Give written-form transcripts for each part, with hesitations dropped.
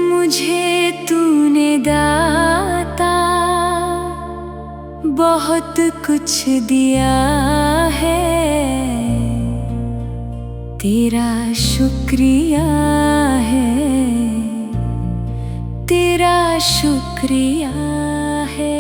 मुझे तूने दाता बहुत कुछ दिया है, तेरा शुक्रिया है, तेरा शुक्रिया है।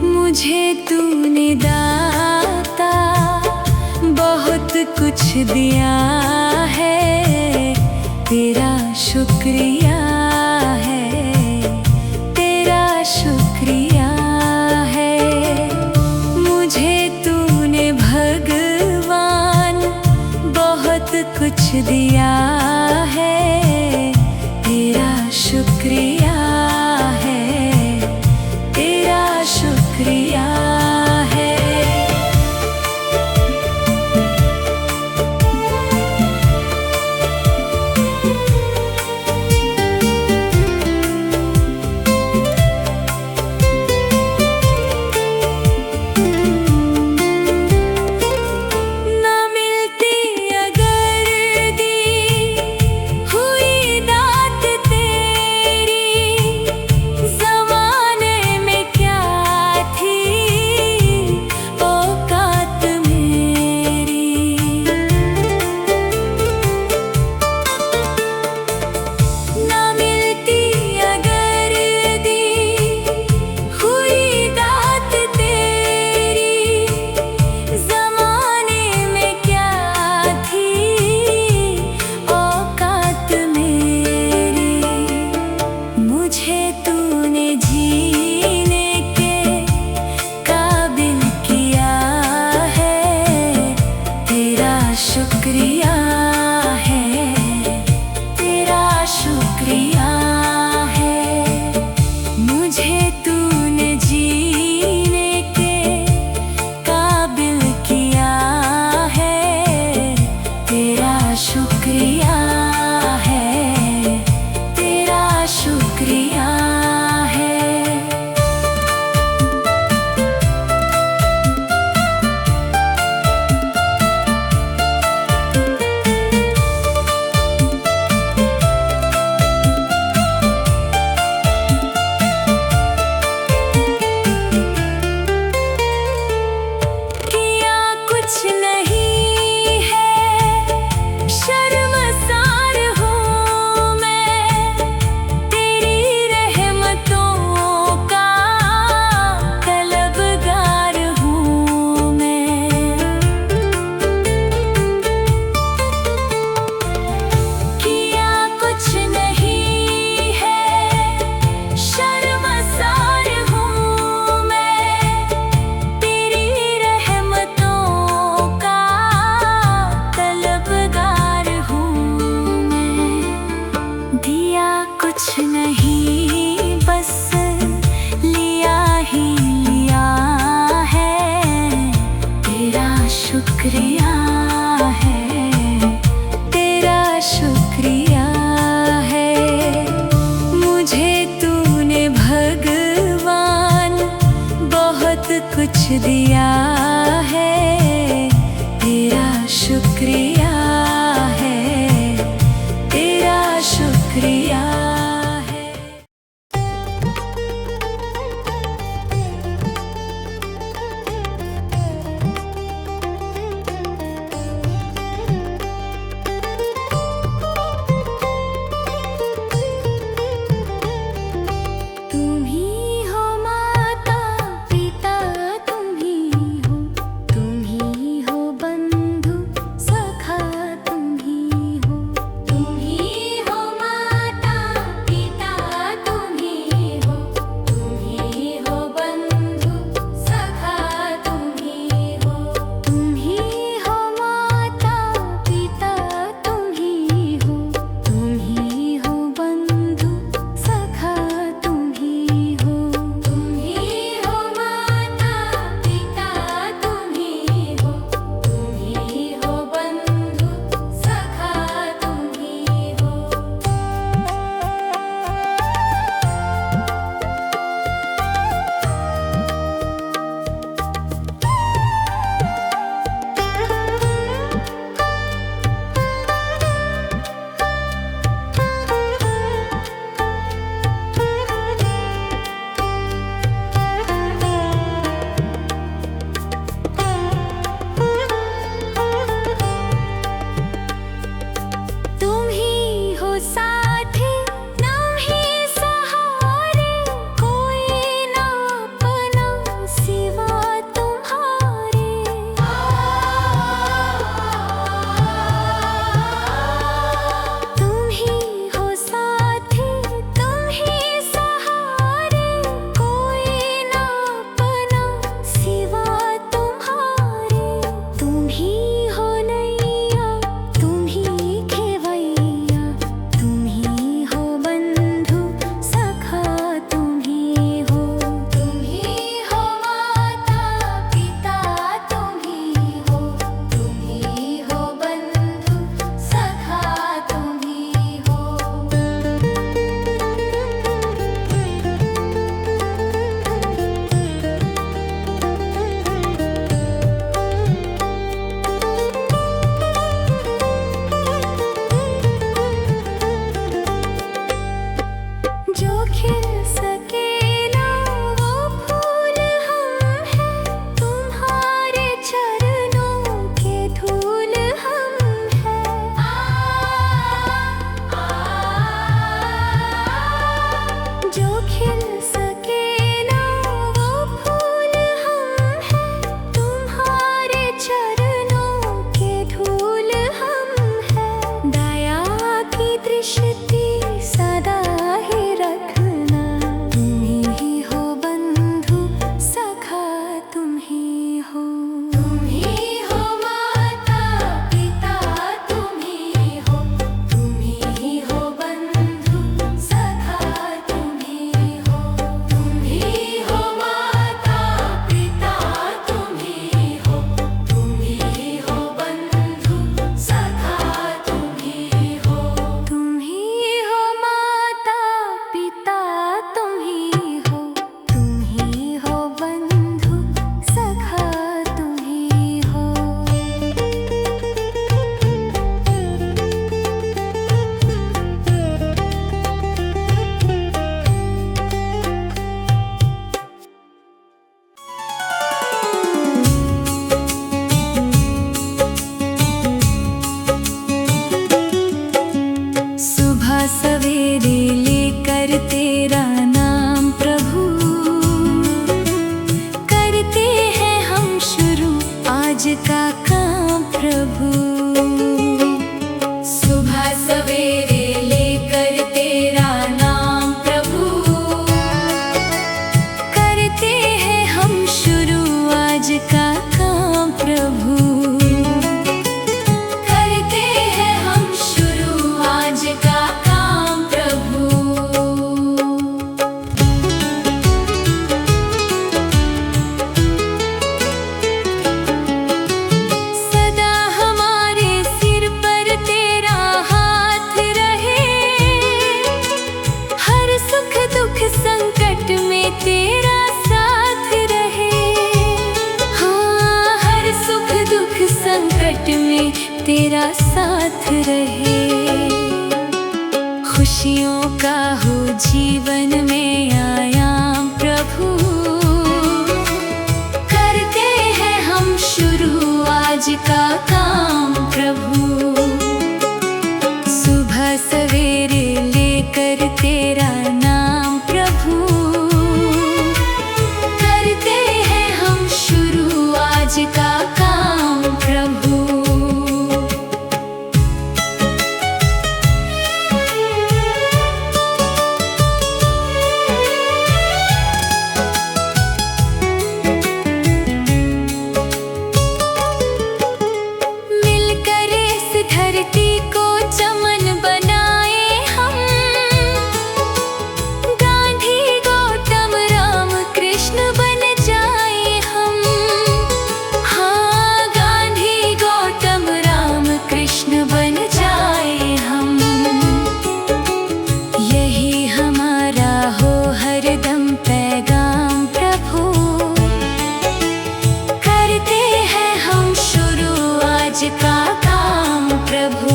मुझे तूने दाता बहुत कुछ दिया है, तेरा शुक्रिया है, तेरा शुक्रिया है। मुझे तूने भगवान बहुत कुछ दिया है, तेरा शुक्रिया है, तेरा शुक्रिया है। ना मिलती अगर दी हुई दात तेरी, ज़माने में क्या थी औकात मेरी। ना मिलती अगर दी हुई दात तेरी, ज़माने में क्या थी औकात मेरी। मुझे तूने जीने के काबिल किया है, तेरा शुक्रिया है, तेरा शुक्रिया है। मुझे तूने जीने के काबिल किया है, तेरा शुक्रिया है, तेरा शुक्रिया है। किया कुछ नहीं है, शर्मसार हूँ मैं, तेरी रहमतों का तलबगार हूँ मैं। किया कुछ नहीं है, शर्मसार हूँ मैं, तेरी रहमतों का तलबगार हूँ मैं। दिया कुछ नहीं बस लिया ही लिया है, तेरा शुक्रिया है, तेरा शुक्रिया है। मुझे तूने भगवान बहुत कुछ दिया है, तेरा शुक्रिया है, तेरा शुक्रिया है। तुम ही हो माता पिता, तुम ही हो बंधु सखा। प्रभु। सुबह सवेरे लेकर तेरा नाम प्रभु, करते हैं हम शुरू आज का काम प्रभु। करते हैं हम शुरू आज का काम प्रभु। सदा हमारे सिर पर तेरा हाथ रहे, हर सुख दुख संकट में तेरा साथ रहे। हाँ, हर सुख दुख संकट में तेरा साथ रहे। खुशियों का हो जीवन में आयाम प्रभु, करते हैं हम शुरू आज का काम प्रभु। सुबह सवेरे लेकर तेरा नाम प्रभु, करते हैं हम शुरू आज का काम प्रभु। मिलकर इस धरती को चमन बनाए हम, गांधी गौतम राम कृष्ण बन जाए हम। हाँ, गांधी गौतम राम कृष्ण बन जाए हम। यही हमारा हो हरदम पैगाम प्रभु, करते हैं हम शुरू आज का काम प्रभु।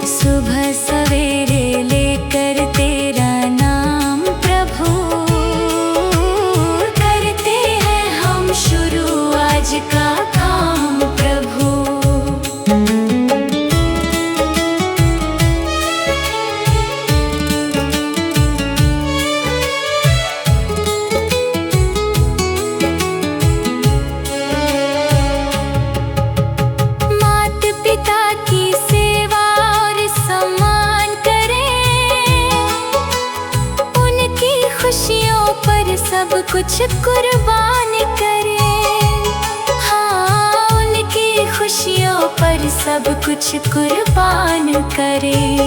सुबह सवेरे लेकर तेरा नाम प्रभु, करते हैं हम शुरू आज का काम प्रभु। मात पिता की सेवा और सम्मान करें, उनकी खुशियों पर सब कुछ कुर्बान करें। हाँ, उनकी खुशियों पर सब कुछ कुर्बान करें।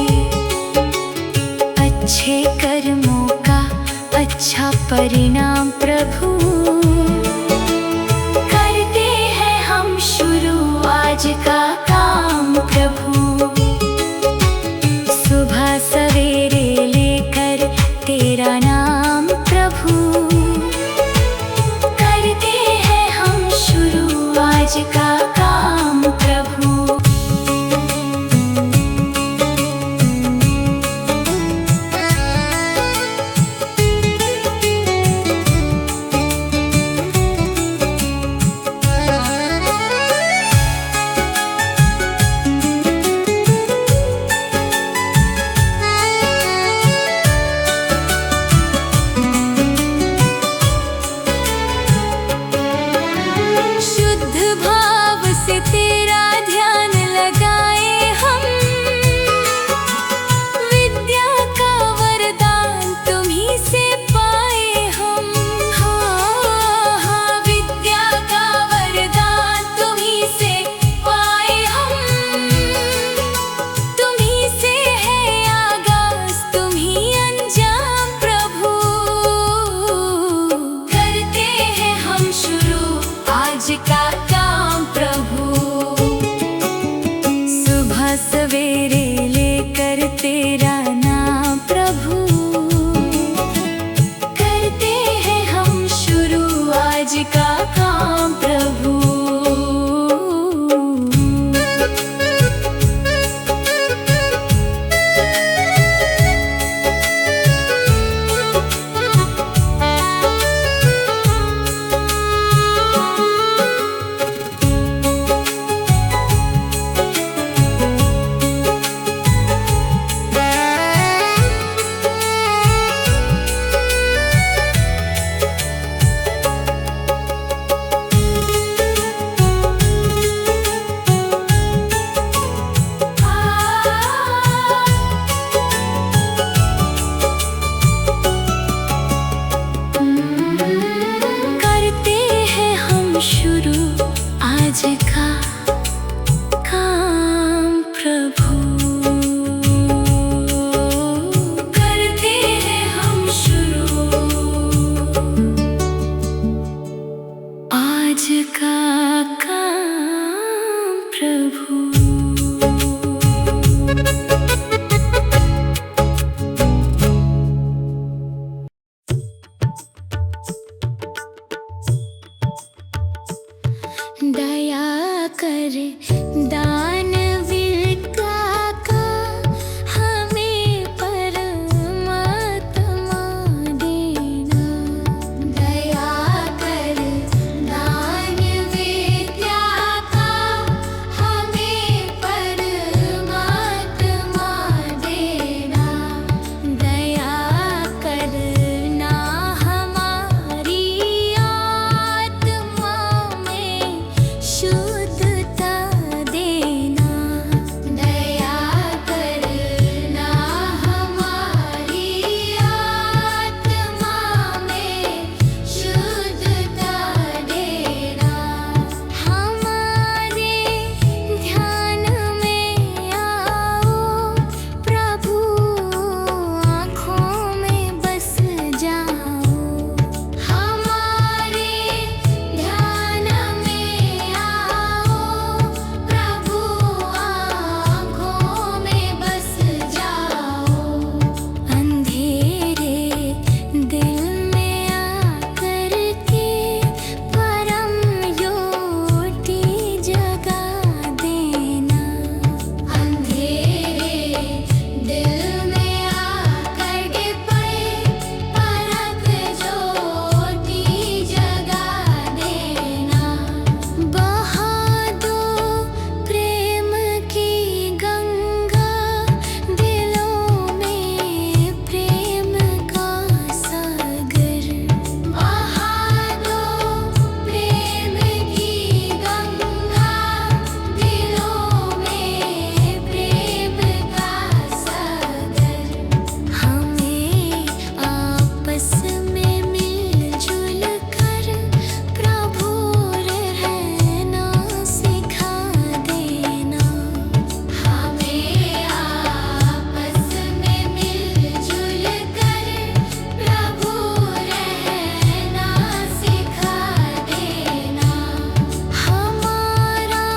अच्छे कर्मों का अच्छा परिणाम प्रभु, करते हैं हम शुरू आज का काम प्रभु। सुबह सवेरे लेकर तेरा नाम प्रभु, करते हैं हम शुरू आज का काम प्रभु। का काम प्रभु। करते हैं हम शुरू आज का काम प्रभु। दया कर दानवीरता का हमें परमात्मा देना। दया कर दानवीरता का हमें परमात्मा देना। दया करना हमारी आत्मा में शुद्धता देना। दया करना हमारी आत्मा में शुद्धता देना। हमारे ध्यान में आओ प्रभु, आँखों में बस जाओ। हमारे ध्यान में आओ प्रभु, आँखों में बस जाओ। अंधेरे दिल में आकर के परम ज्योति जगा देना। अंधेरे दिल में आकर के परम ज्योति जगा देना। बहा दो प्रेम की गंगा दिलों में, प्रेम का सागर। बहा दो प्रेम की गंगा दिलों में, प्रेम का सागर। हमें आपस में मिलजुल कर प्रभु रहना सिखा देना। हमें आपस में मिलजुल कर प्रभु रहना सिखा देना। हमारा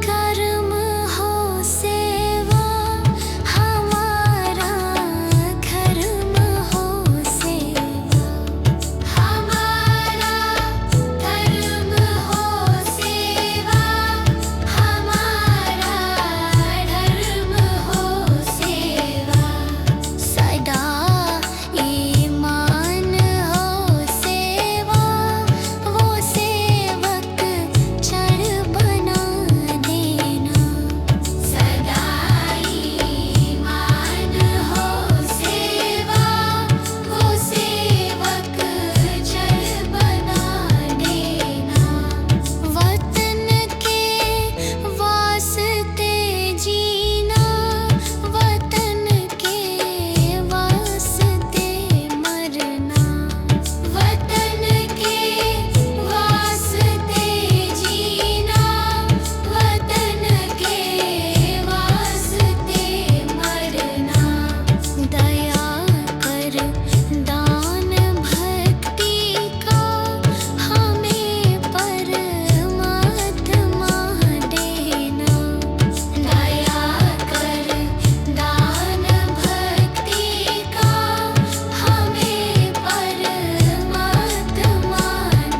कर्म हो सेवा, हमारा धर्म हो सेवा। हमारा धर्म हो सेवा, हमारा धर्म हो सेवा। सदा ईमान हो सेवा, वो सेवक चढ़ बना देना। सदा ईमान हो सेवा, वो सेवक चढ़ बना देना। वतन के वास्ते जीना, वतन के वास्ते मरना। वतन के वास्ते जीना, वतन के वास्ते मरना। दया कर दान भक्ति का हमें परमात्मा देना। दया कर दान भक्ति का हमें परमात्मा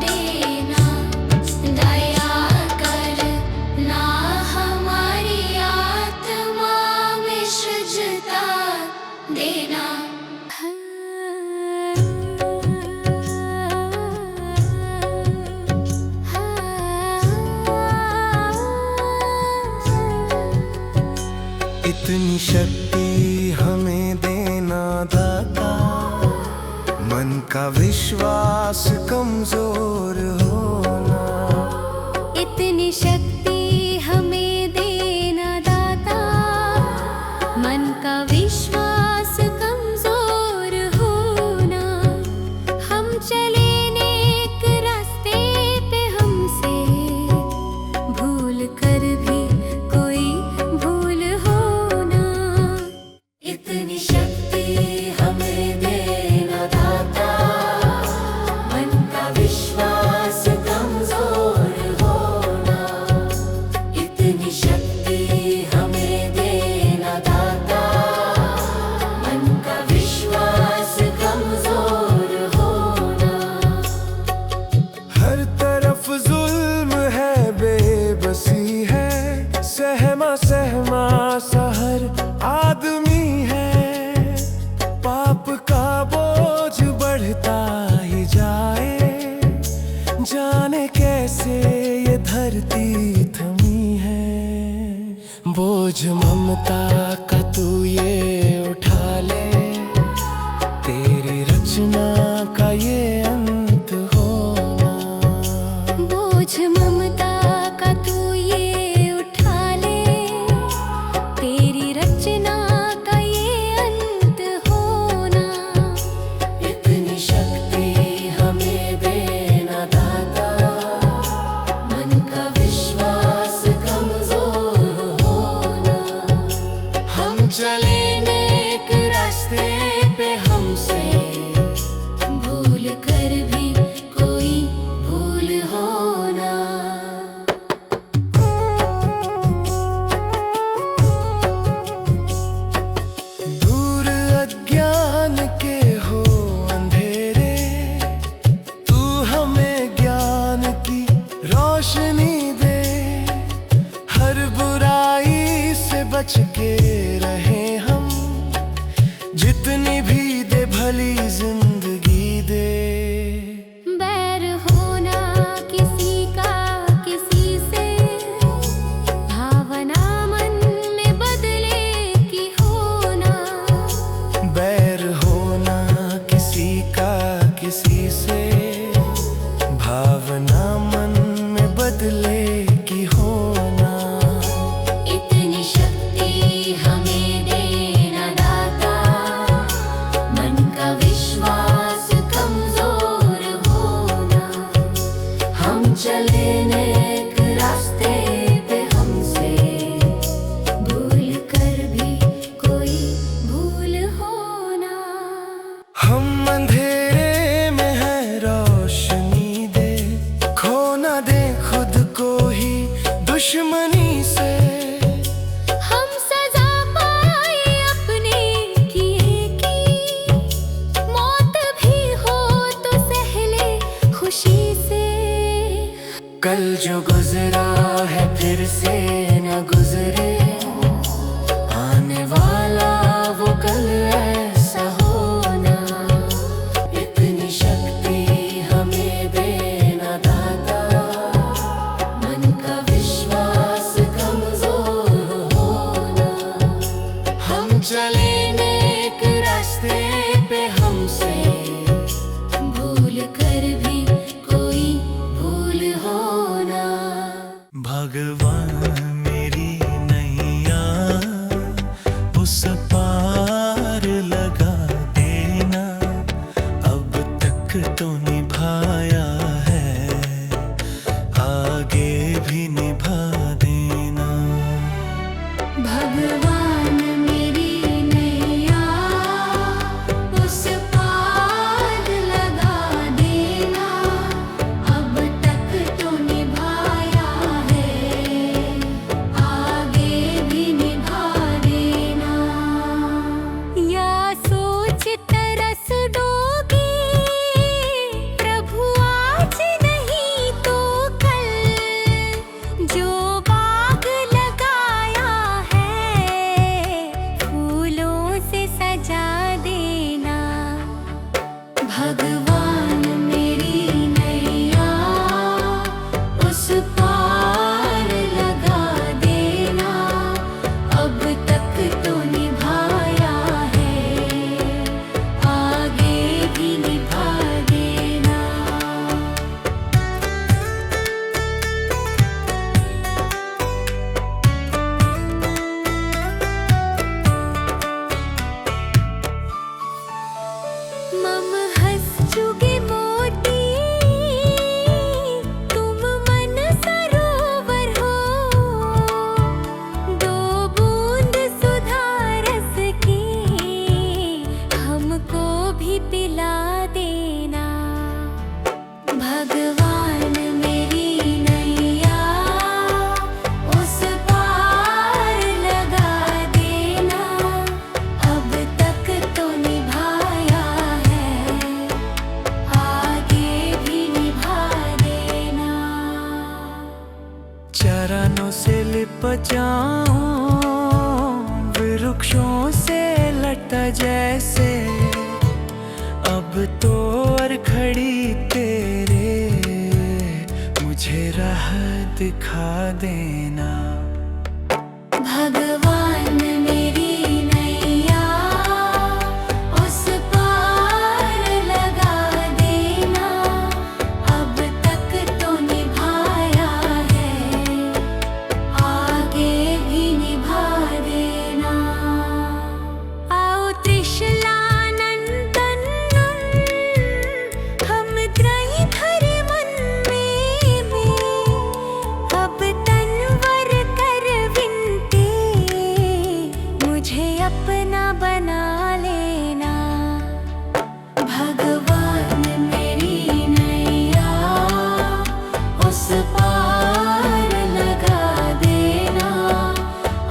देना। दया करना हमारी आत्मा में शुद्धता देना। इतनी शक्ति हमें देना दाता, मन का विश्वास कमजोर होना। इतनी शक्ति हमें देना दाता, मन का विश्वास कमजोर होना। हम चले नेक रास्ते पे, हमसे भूल भूल कर भी कोई भूल हो ना। इतनी शक्ति हमें देना दाता, मन का विश्वास कमजोर होना। इतनी शक्ति हमें देना दाता, मन का विश्वास कमजोर होना। हर तरफ जुल्म है, बेबसी है, सहमा सहमा सा हर आदमी है। पाप का बोझ बढ़ता ही जाए, जाने कैसे ये धरती थमी है। बोझ ममता का तू ये उठा ले, तेरी रचना का ये अंत होना। बोझ ममता का तू ये उठा ले, तेरी रचना का ये अंत होना। इतनी शक्ति हमें देना दाता, मन का विश्वास कमजोर होना। हम चले नेक रास्ते पे, हमसे भूल कर भी कोई भूल हो ना। दूर अज्ञान के हो अंधेरे, तू हमें ज्ञान की रोशनी दे। हर बुराई से बच के रहे हम, जितनी भी दे भली जिंदगी दे। बैर होना किसी का किसी से, भावना मन में बदले की होना। बैर होना किसी का किसी से, भावना मन में बदले की होना। इतनी शक्ति हमें देना दाता, मन का विश्वास कमजोर होना। हम चले नेक रास्ते पे, हमसे भूल कर भी कोई भूल हो ना। हम अंधेरे में है, रोशनी दे। खो ना दे खुद को ही दुश्मनी से। हम सजा पाए अपने किए की, मौत भी हो तो सह ले खुशी से। कल जो गुजरा है फिर से न गुजरे, आने वाला वो कल ऐसा होना। इतनी शक्ति हमें देना दाता, मन का विश्वास कमजोर होना। हम चले नेक रास्ते पे, हमसे भूल कर भी कोई भूल हो ना। भगवान मेरी नैया उस पार लगा देना। अब तक तो निभाया है, आगे भी निभा देना। भगवान मेरी नैया उस पार लगा देना। अब तक तो निभाया है, आगे भी निभा देना। या सोच तरस डोगे प्रभु आज नहीं तो कल, जो बाग लगाया है लिपट जाऊं वृक्षों से लटा जैसे। अब तो और खड़ी तेरे मुझे राह दिखा देना। भगवान मेरी नैया उस पार लगा देना। अब तक तो निभाया है, आगे भी निभा देना। आओ त्रिशलानंदन हम त्रयी धरे मन में अब तनवर कर विनते मुझे अपना बना लेना। भगवान मेरी नैया उस पार लगा देना।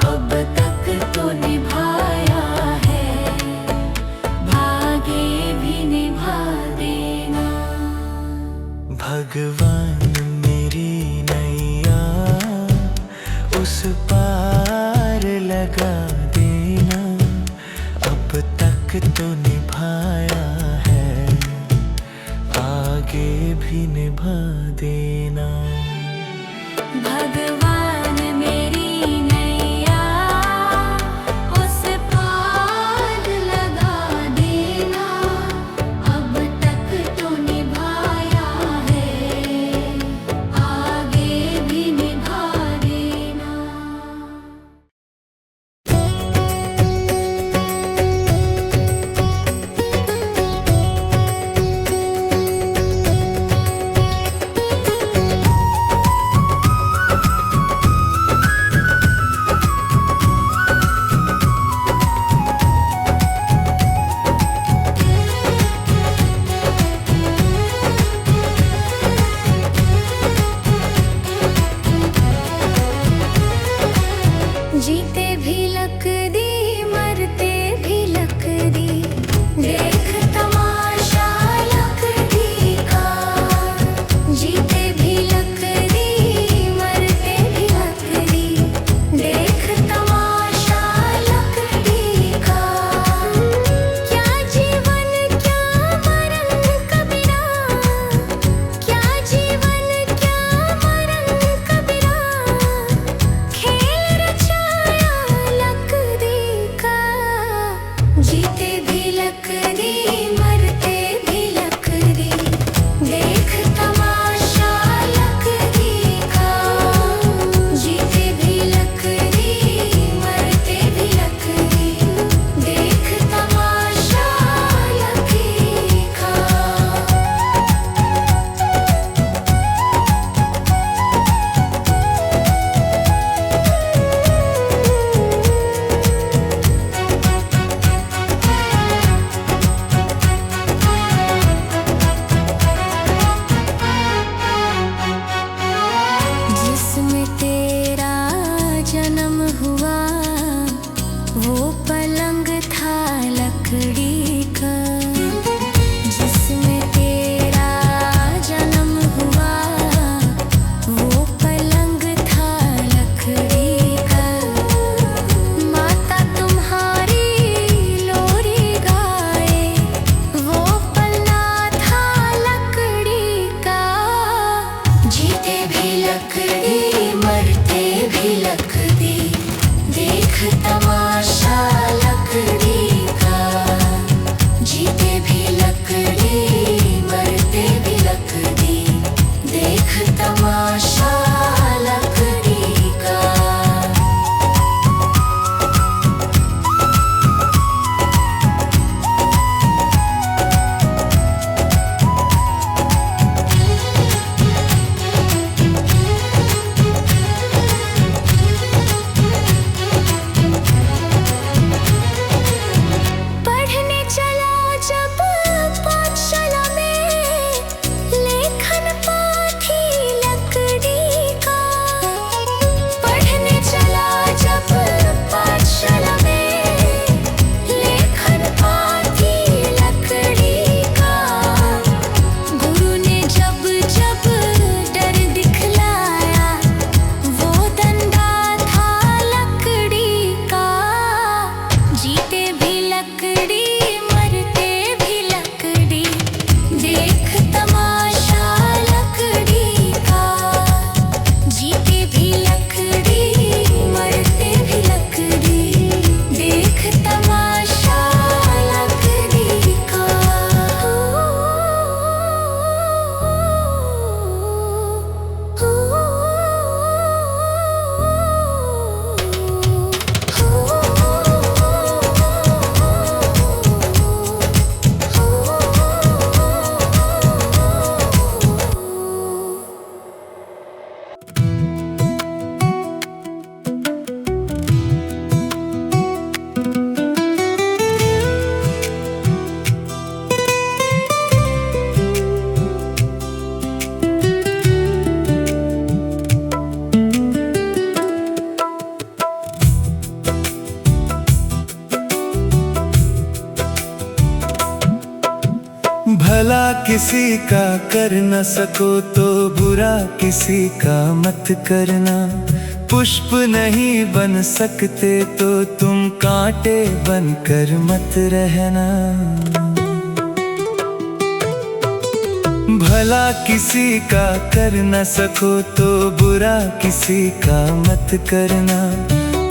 अब तक तो निभाया है, भागे भी निभा देना। भगवान मेरी नैया उस पार लगा देना। अब तक तो निभाया है, आगे भी निभा देना। भगवान मेरी नैया उस पार लगा देना। अब तक तो निभाया है, आगे भी निभा देना। जीते भी लक दी, मरते भी लक दी, देख तमाशा लक दी का। जीते भी लक दी, मरते भी लक दी, देख तमाशा लक दी का। क्या जीवन क्या मरण कबीरा, क्या जीवन क्या मरण कबीरा, खेल रचाया लक दी का। जीते भी लक दी, मरते भी लक दी, देख तमाशा लक दी का। जीते भी लक दी, मरते भी लक दी, देख तमाशा लक दी का। जिसमें तेरा जन्म हुआ वो पलंग था लकड़ी का। जिसमें तेरा जन्म हुआ वो पलंग था लकड़ी का। माता तुम्हारी लोरी गाए वो पलना था लकड़ी का। जीते भी लकड़ी, मरते भी लकड़ी, देख तमाशा किसी का कर न सको तो बुरा किसी का मत करना। पुष्प नहीं बन सकते तो तुम कांटे बनकर मत रहना। भला किसी का कर न सको तो बुरा किसी का मत करना।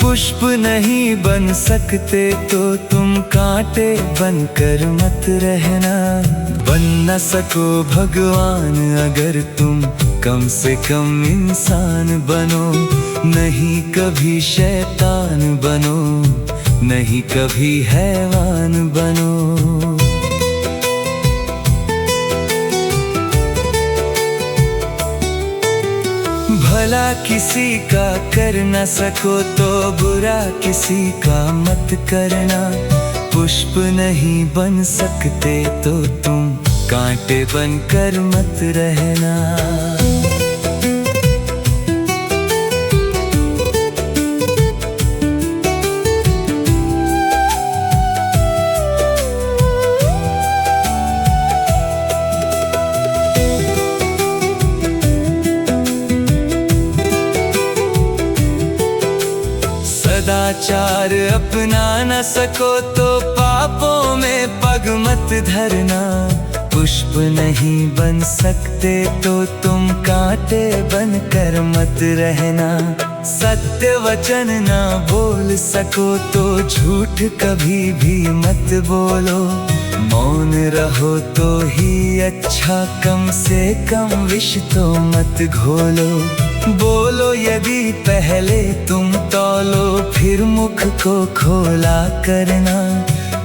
पुष्प नहीं बन सकते तो तुम कांटे बनकर मत रहना। बन न सको भगवान अगर तुम कम से कम इंसान बनो। नहीं कभी शैतान बनो, नहीं कभी हैवान बनो। भला किसी का कर न सको तो बुरा किसी का मत करना। पुष्प नहीं बन सकते तो तुम कांटे बनकर मत रहना। सदाचार अपना न सको तो पापों में पग मत धरना। पुष्प नहीं बन सकते तो तुम कांटे बनकर मत रहना। सत्य वचन ना बोल सको तो झूठ कभी भी मत बोलो। मौन रहो तो ही अच्छा, कम से कम विष तो मत घोलो। बोलो यदि पहले तुम तौलो, फिर मुख को खोला करना।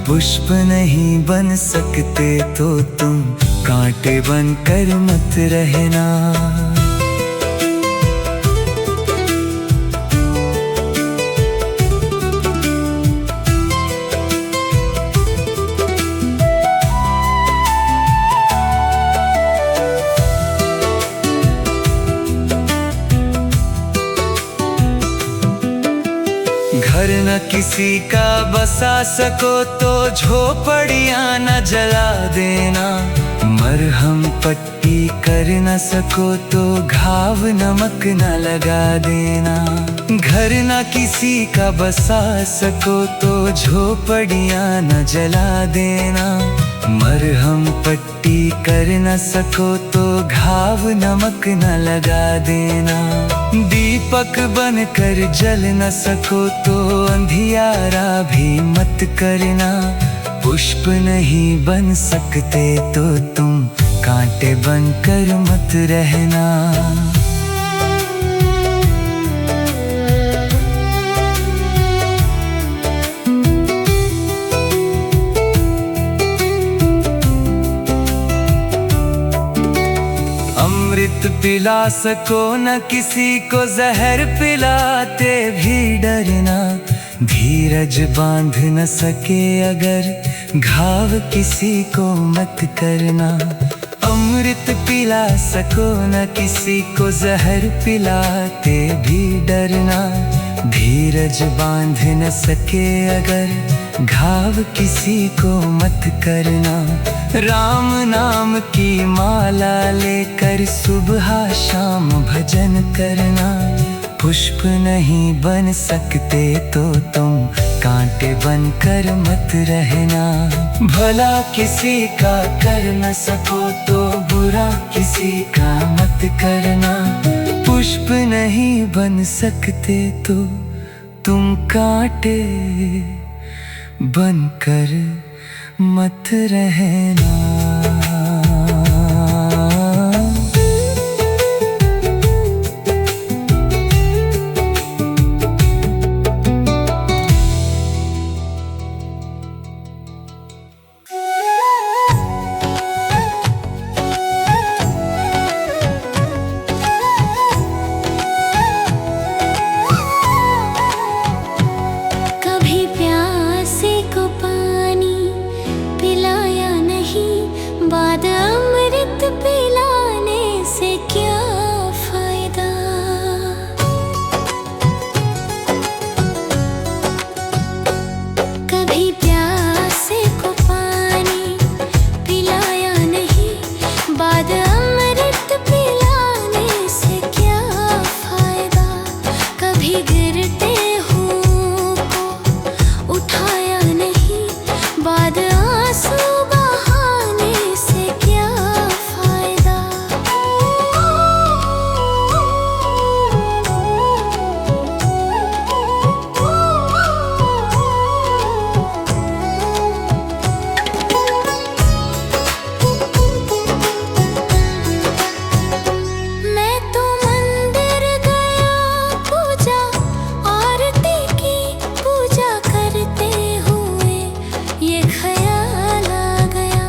पुष्प नहीं बन सकते तो तुम कांटे बनकर मत रहना। घर न किसी का बसा सको तो झोपड़ियां न जला देना। मरहम पट्टी कर न सको तो घाव नमक न लगा देना। घर न किसी का बसा सको तो झोपड़ियां न जला देना। मरहम पट्टी कर न सको तो घाव नमक न लगा देना। दीपक बनकर जल न सको तो अंधियारा भी मत करना। पुष्प नहीं बन सकते तो तुम कांटे बनकर मत रहना। अमृत पिला सको न किसी को जहर पिलाते भी डरना। धीरज बांध न सके अगर घाव किसी को मत करना। अमृत पिला सको न किसी को जहर पिलाते भी डरना। धीरज बांध न सके अगर घाव किसी को मत करना। राम नाम की माला लेकर सुबह शाम भजन करना। पुष्प नहीं बन सकते तो तुम कांटे बनकर मत रहना। भला किसी का कर न सको तो बुरा किसी का मत करना। पुष्प नहीं बन सकते तो तुम कांटे बनकर मत रहना। कभी प्यासे को पानी पिलाया नहीं। कभी गिरते हुओं को उठाया नहीं, बाद आंसू बहाने से क्या फायदा। मैं तो मंदिर गया, पूजा आरती की, पूजा करते हुए ये ख्याल आ गया।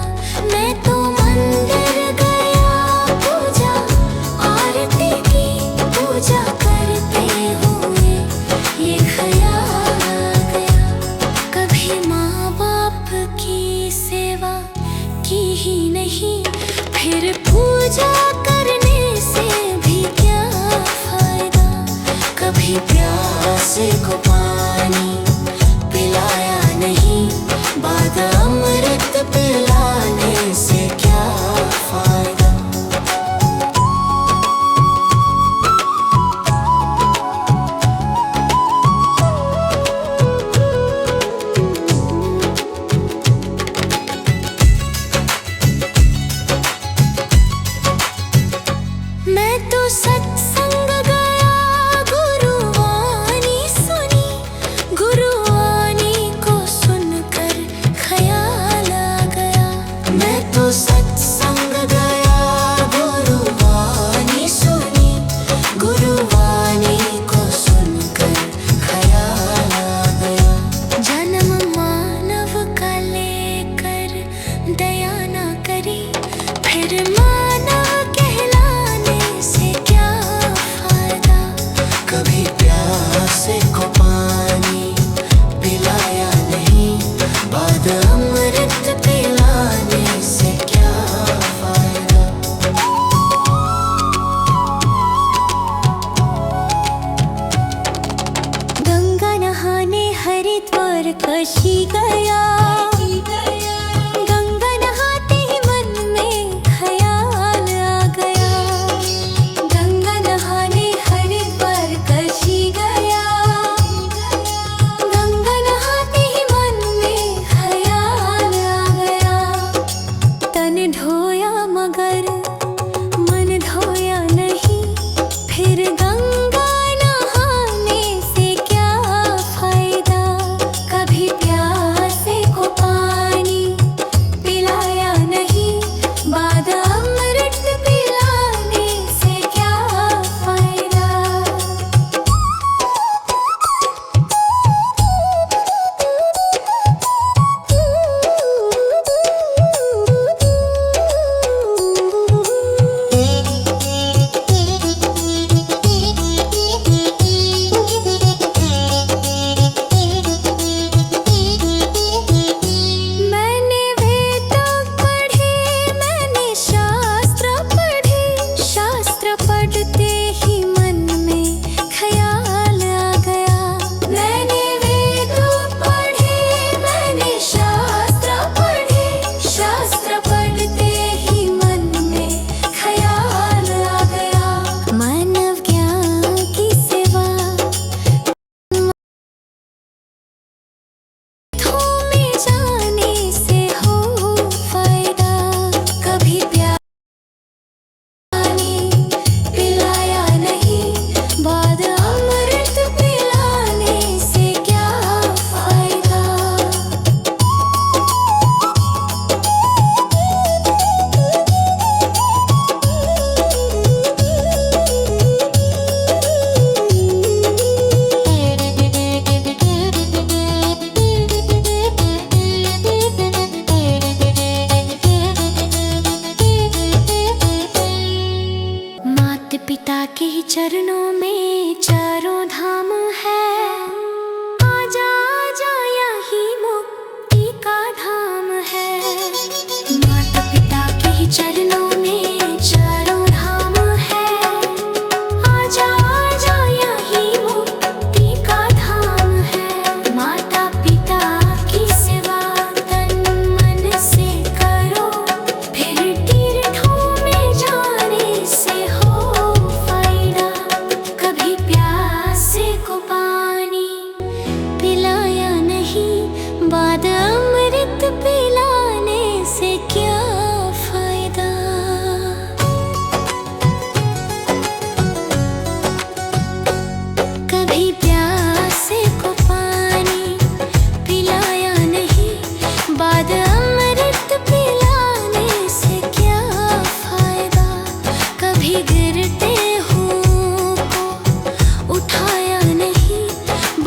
मैं तो मंदिर गया, पूजा आरती की, पूजा करते हुए ये ख्याल आ गया। कभी माँ बाप की सेवा की ही नहीं, फिर पूजा करने से भी क्या फायदा। कभी प्यासे को पानी पिलाया नहीं, बाद अमृत पिलाने से क्या फायदा। मैं तो सत्संग गया, गुरुवाणी सुनी, गुरुवाणी को सुनकर ख्याल आ गया। मैं तो सत्संग गया, गुरुवाणी सुनी, गुरुवाणी को सुनकर ख्याल आ गया। जन्म मानव का लेकर दया ना करी, फिर मानव कहलाने से क्या फायदा। कभी प्यासे को पानी पिलाया नहीं, बाद अमृत पिलाने से क्या फायदा। गंगा नहाने हरिद्वार काशी गया, गंगा नहाते ही मन में ख्याल आ गया। गंगा नहाने हरिद्वार काशी गया, गंगा नहाते ही मन में ख्याल आ गया। तन धोया मगर मन धोया नहीं, फिर गंगा नहाने से क्या फायदा। कभी प्यासे को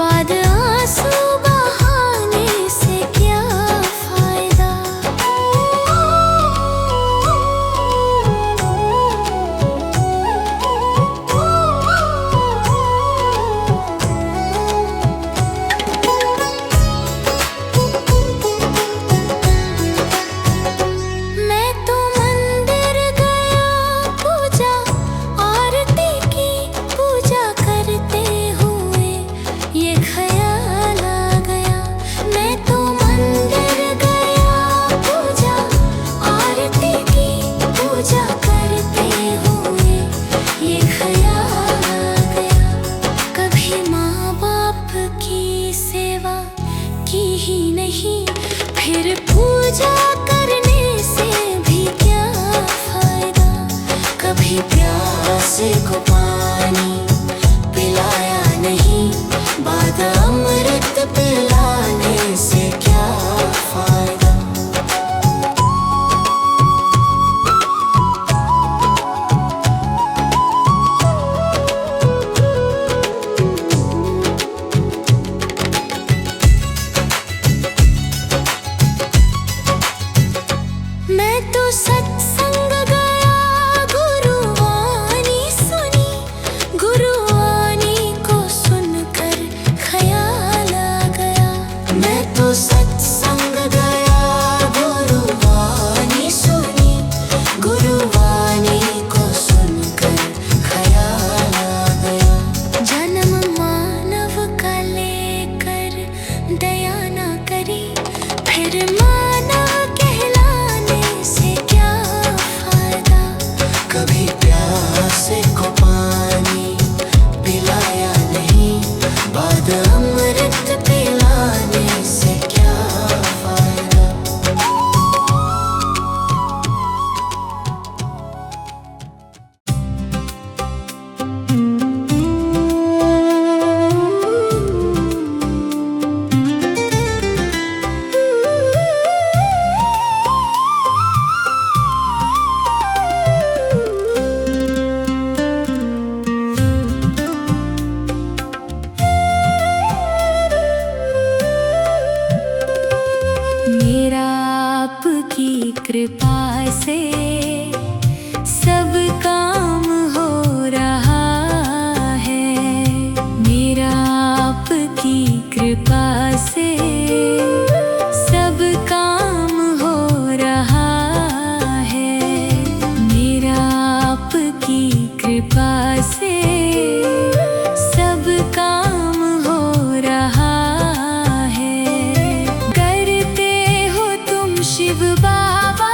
बाद आंसू बहाने से क्या फायदा। मैं तो मंदिर गया, पूजा आरती की, पूजा करते हुए ये ख्याल आ गया। मैं तो मंदिर गया, पूजा आरती की, पूजा करते हुए ये ख्याल आ गया। कभी माँ बाप की सेवा की ही नहीं, फिर पूजा करने से भी क्या फायदा। कभी प्यासे को पानी पिलाया नहीं, बाद अमृत पिलाने से क्या फायदा। मैं तो सत्संग गया, गुरुवाणी सुनी, गुरुवाणी को सुनकर ख्याल आ गया। मैं तो सत्संग गया, गुरुवाणी सुनी, गुरुवाणी को सुनकर ख्याल आ गया। जन्म मानव का लेकर दया ना करी, फिर मानव कहलाने से क्या फायदा। कभी प्यासे को पानी पिलाया नहीं, बाद अमृत पिलाने से क्या फायदा। मेरा आपकी कृपा से सब काम हो रहा है। मेरा आपकी कृपा से सब काम हो रहा है। मेरा आपकी कृपा से सब काम हो रहा है। करते हो तुम शिव बाबा,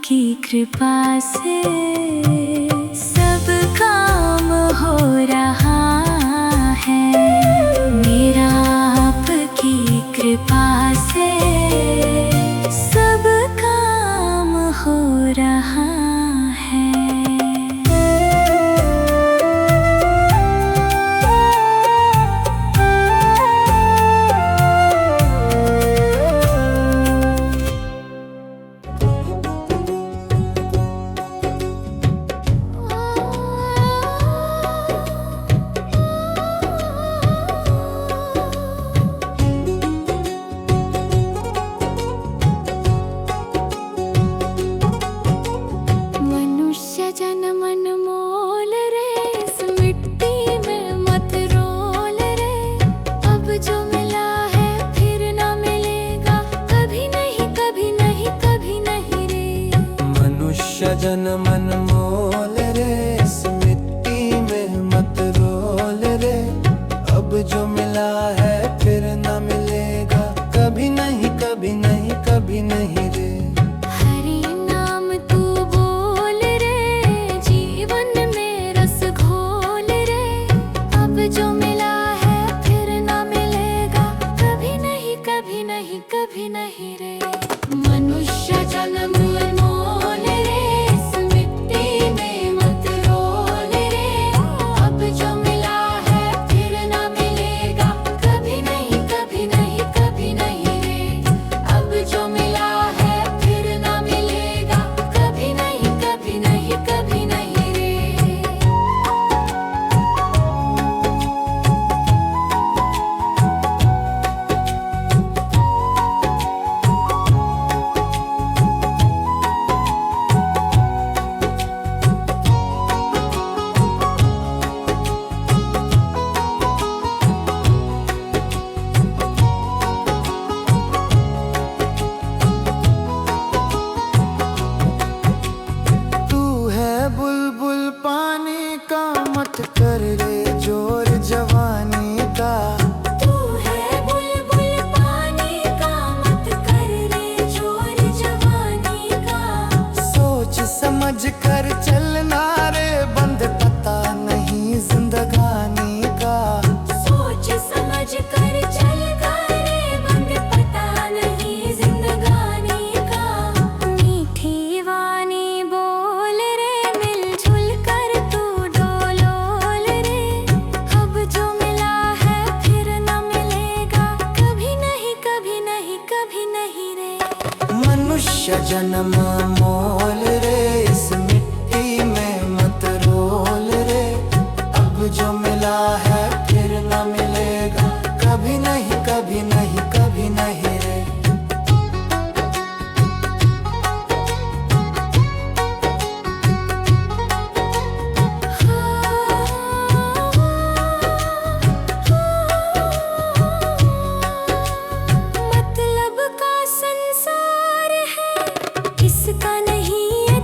आपकी कृपा से सब काम हो रहा है। मेरा आपकी कृपा से सब काम हो रहा है। मनुष्य जन्म अनमोल रे, इस मिट्टी में मत रोल रे। अब जो मिला है फिर ना मिलेगा, कभी नहीं कभी नहीं कभी नहीं रे। मनुष्य जन्म अनमोल रे, इस मिट्टी में मत रोल रे। अब जो मिला है फिर ना मिलेगा, कभी नहीं कभी नहीं कभी नहीं रे। हरि नाम तू बोल रे, जीवन में रस घोल रे। अब जो मिला है फिर ना मिलेगा, कभी नहीं कभी नहीं कभी नहीं रे। मनुष्य जन्म अनमोल रे, इस मिट्टी में मत रोल रे। अब जो मिला है फिर ना मिलेगा, कभी नहीं कभी नहीं कभी नहीं रे। अब जो मिला है फिर ना मिलेगा, कभी नहीं कभी नहीं कभी नहीं रे। तू है बुलबुल पानी का, मत कर रे जोर जवानी का। तू है बुलबुल पानी का, मत कर रे जोर जवानी का। सोच समझ कर चलना रे, बंद पता नहीं जिंदगानी का। सोच समझ कर चल रे, बंद पता नहीं जिंदगानी का। मीठी वाणी बोल रे, मिलजुल कर तू डोलोल रे। अब जो मिला है फिर न मिलेगा, कभी नहीं कभी नहीं कभी नहीं रे। मनुष्य जन्म मोल रे, इस मिट्टी में मत रोल रे। अब जो मिला है फिर न मिलेगा, कभी नहीं कभी नहीं कभी नहीं रे। मतलब का संसार है, किसका नहीं ये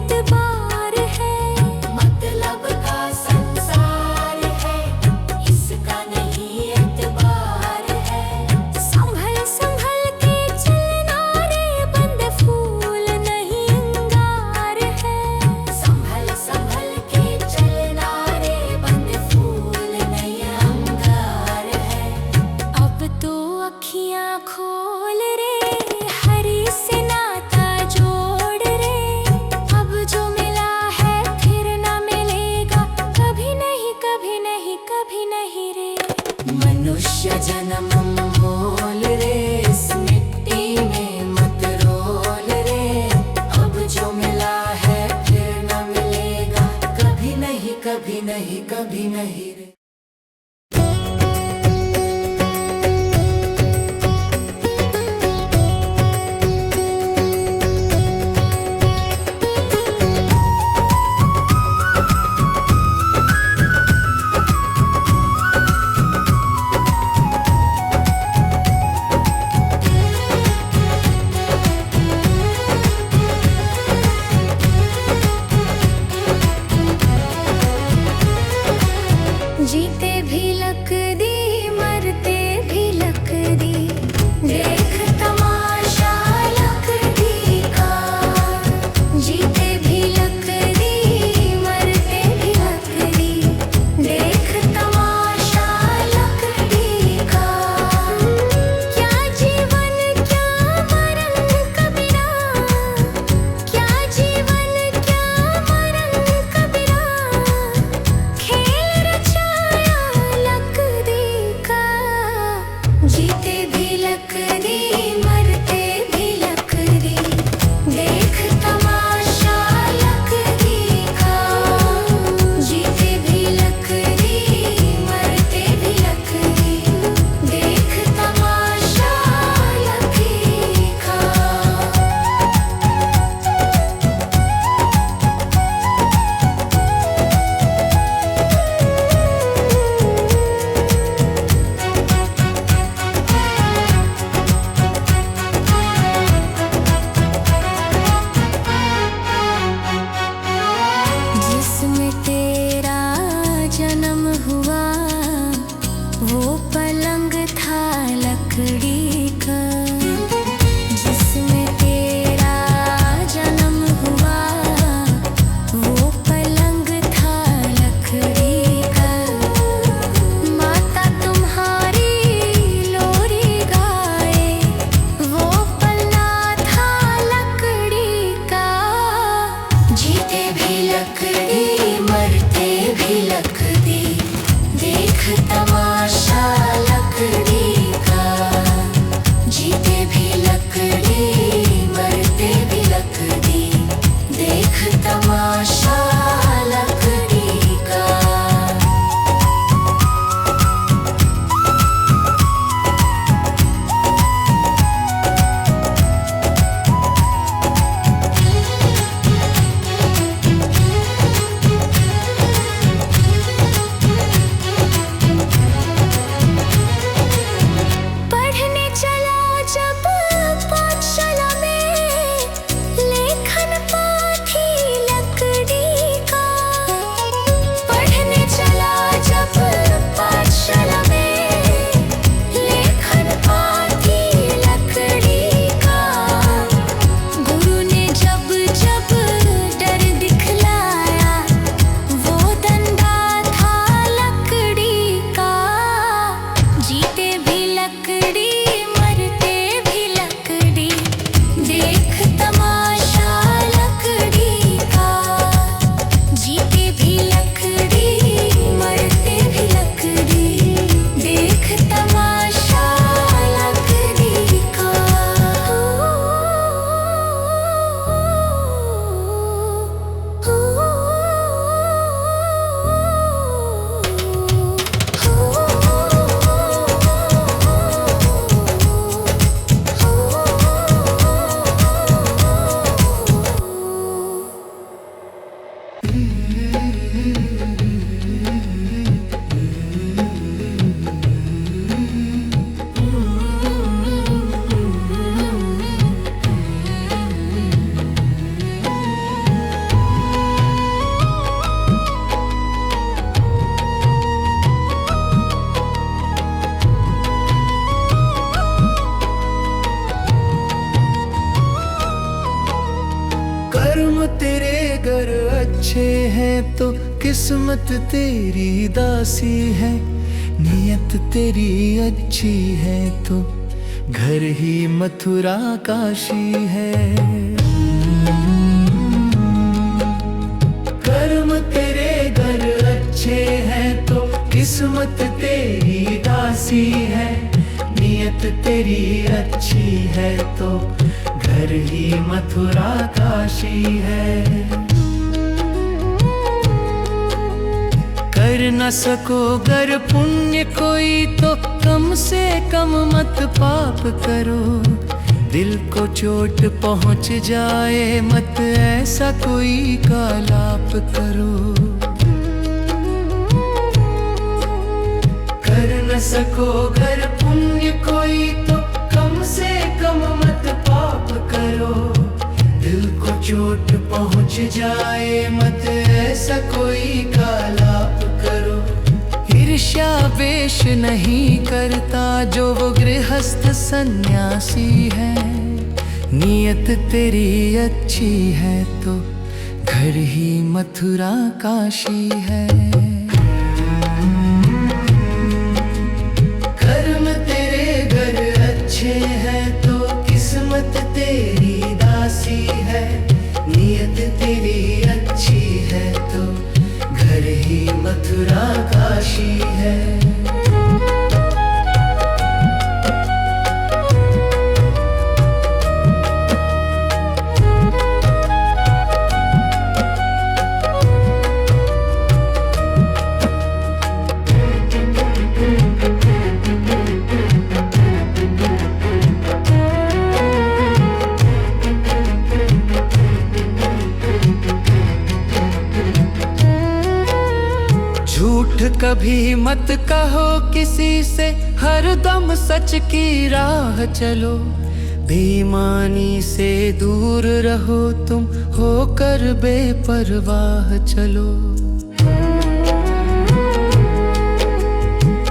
लकड़ी मरते भी लकड़ी, देख तमाशा लकड़ी का। जीते भी लकड़ी मरते भी लकड़ी, देख तमाशा लकड़ी का। पढ़ने चला जब पाठशाला में, लेखन पाठी लकड़ी का। पढ़ने चला जब पाठशाला में, लेखन पाठी लकड़ी का। गुरु ने जब जब डर दिखलाया, वो डंडा था लकड़ी का। जीते भी लकड़ी मरते भी लकड़ी, देख तमाशा लकड़ी का। जीते भी लकड़ी मरते भी लकड़ी, देख तमाशा लकड़ी का। कर्म तेरे घर अच्छे हैं तो किस्मत तेरी दासी है। नियत तेरी अच्छी है तो घर ही मथुरा काशी है। कर्म तेरे घर अच्छे हैं तो किस्मत तेरी दासी है। नियत तेरी अच्छी है तो घर ही मथुरा काशी है। कर न सको गर पुण्य कोई तो कम से कम मत पाप करो। दिल को चोट पहुंच जाए मत ऐसा कोई कालाप करो। कर न सको गर पुण्य कोई तो कम से कम मत पाप करो। दिल को चोट पहुंच जाए मत ऐसा कोई कालाप करो। ईर्ष्या वेश नहीं करता जो वो गृहस्थ सन्यासी है। नियत तेरी अच्छी है तो घर ही मथुरा काशी है। कर्म तेरे घर अच्छे हैं तो किस्मत तेरी दासी है। नियत तेरी अच्छी है तो घर ही मथुरा काशी है। झूठ कभी मत कहो किसी से, हरदम सच की राह चलो। बेईमानी से दूर रहो तुम, होकर बेपरवाह चलो।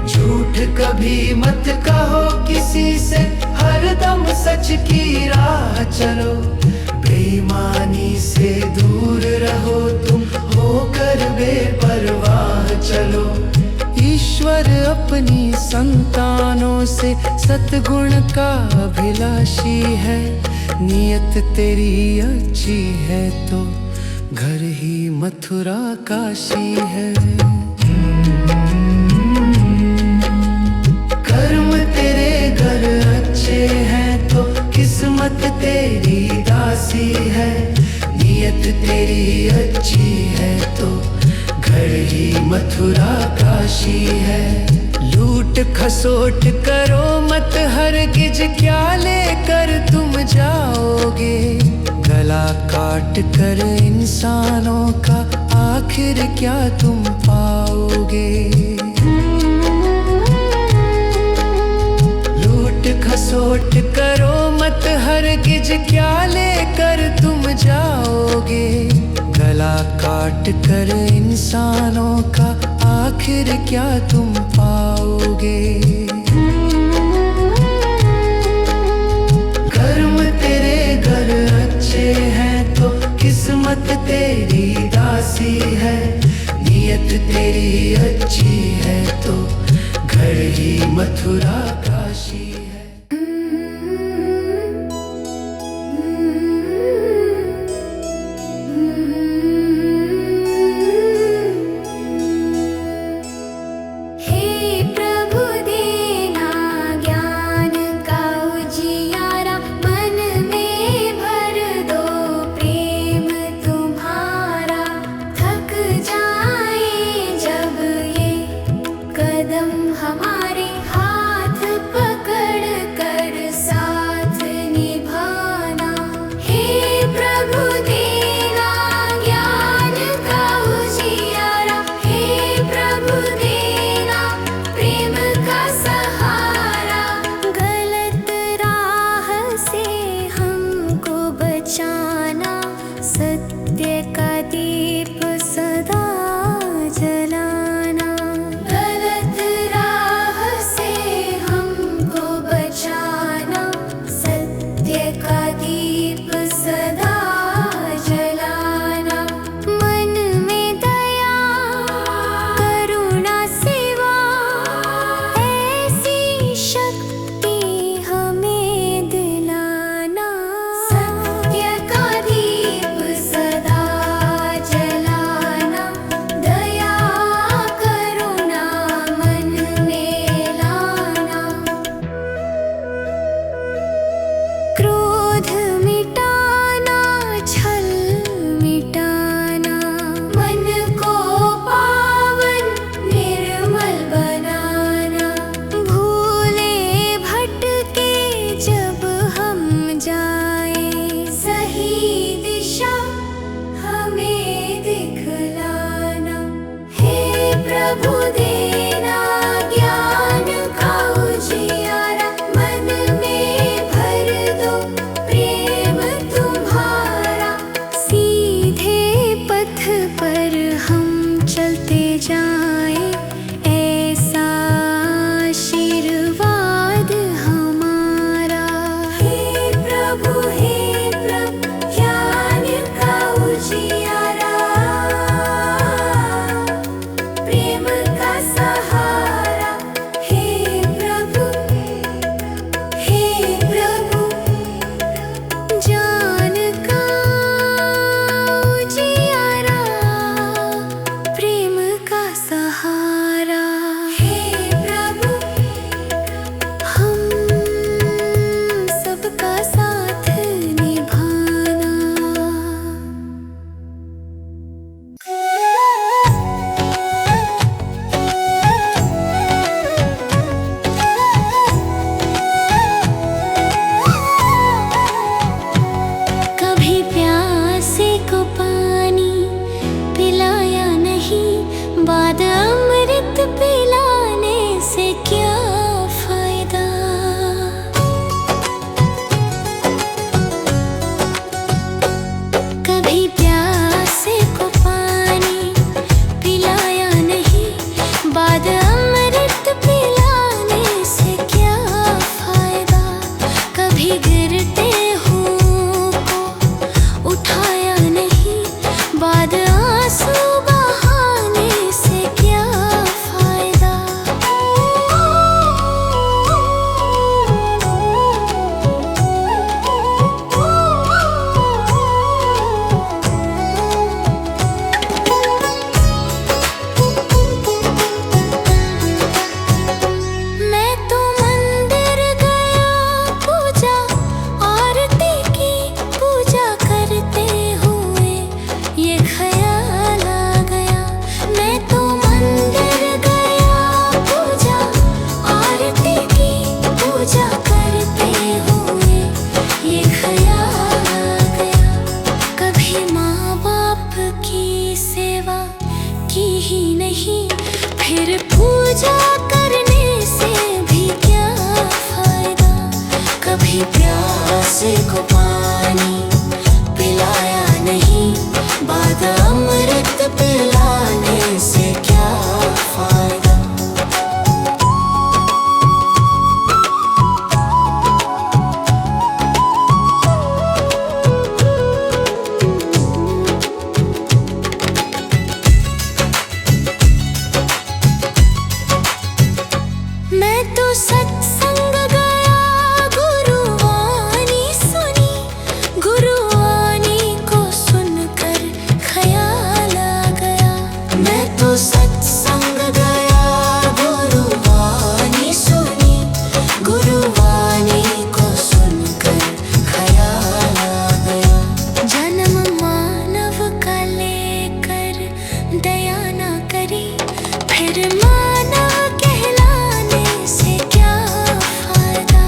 झूठ कभी मत कहो किसी से, हरदम सच की राह चलो। बेईमानी से दूर रहो तुम, होकर बेपरवाह चलो। ईश्वर अपनी संतानों से सतगुण का अभिलाषी है। नियत तेरी अच्छी है तो घर ही मथुरा काशी है। कर्म तेरे घर अच्छे हैं तो किस्मत तेरी दासी है। नियत तेरी अच्छी है तो घर ही मथुरा काशी है। लूट खसोट करो मत हरगिज, क्या लेकर तुम जाओगे। गला काट कर इंसानों का आखिर क्या तुम पाओगे। लूट खसोट करो मत हरगिज, क्या लेकर तुम जाओगे। गला काट कर इंसानों का आखिर क्या तुम पाओगे। कर्म तेरे घर अच्छे हैं तो किस्मत तेरी दासी है। नियत तेरी अच्छी है तो घर ही मथुरा काशी है। हमारे हाथ पकड़ कर साथ निभाना। हे प्रभु देना ज्ञान का उजियारा। हे प्रभु देना प्रेम का सहारा। गलत राह से हमको बचाना। सत्य का दीप सदा जलाना। प्रभु देना ज्ञान का उजियारा। मन में भर दो प्रेम तुम्हारा। सीधे पथ पर हम चलते जाएं, ऐसा आशीर्वाद हमारा। हे प्रभु ज्ञान का उजियारा। प्रेम का सहारा। प्यासे को पानी पिलाया नहीं, बाद अमृत पिलाने से क्या फायदा। मैं तो सत्संग गया, गुरुवाणी सुनी, गुरुवाणी को सुनकर ख्याल आ गया। मैं तो सत्संग गया, गुरुवाणी सुनी, गुरुवाणी को सुनकर ख्याल आ गया। जन्म मानव का लेकर दया ना करी, फिर मानव कहलाने से क्या फायदा।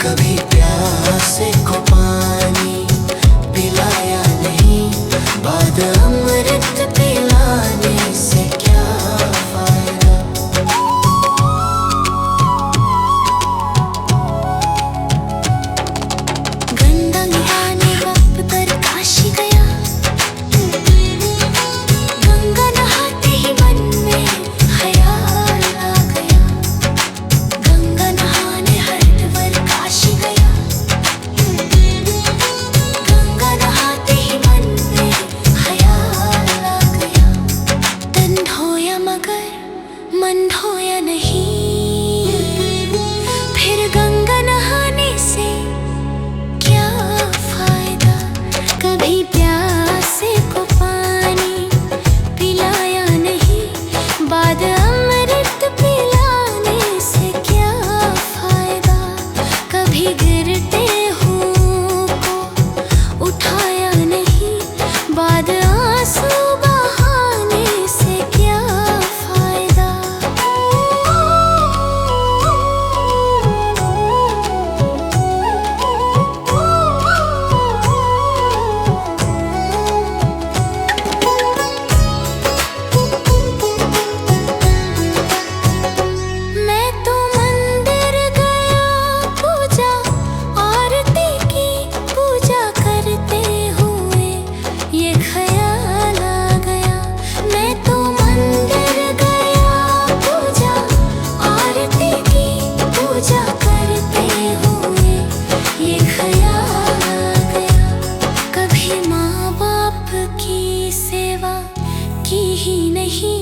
कभी प्यासे को पानी पिलाया नहीं, बाद अमृत पिलाने से क्या फायदा। गंगा नहाने बाप कर काशी गया, गंगा नहाते ही मन में ख्याल आ गया। गंगा नहाने हरिद्वार काशी गया, गंगा नहाते ही मन में ख्याल आ गया। तन धोया मगर मन धोया नहीं, फिर गंगा नहाने से क्या फायदा। कभी प्यासे को पानी पिलाया नहीं, बाद अमृत पिलाने से क्या फायदा। कभी गिरते हूँ को उठाया नहीं, बाद आंसू बहाने से क्या फायदा। मैं तो मंदिर गया, पूजा आरती की, पूजा करते हुए ये ख्याल आ गया। मैं तो मंदिर गया, पूजा आरती की, पूजा करते हुए ये ख्याल आ गया। कभी माँ बाप की सेवा की ही नहीं,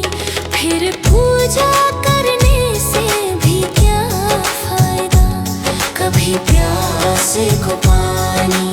फिर पूजा करने से भी क्या फायदा। कभी प्यासे को पानी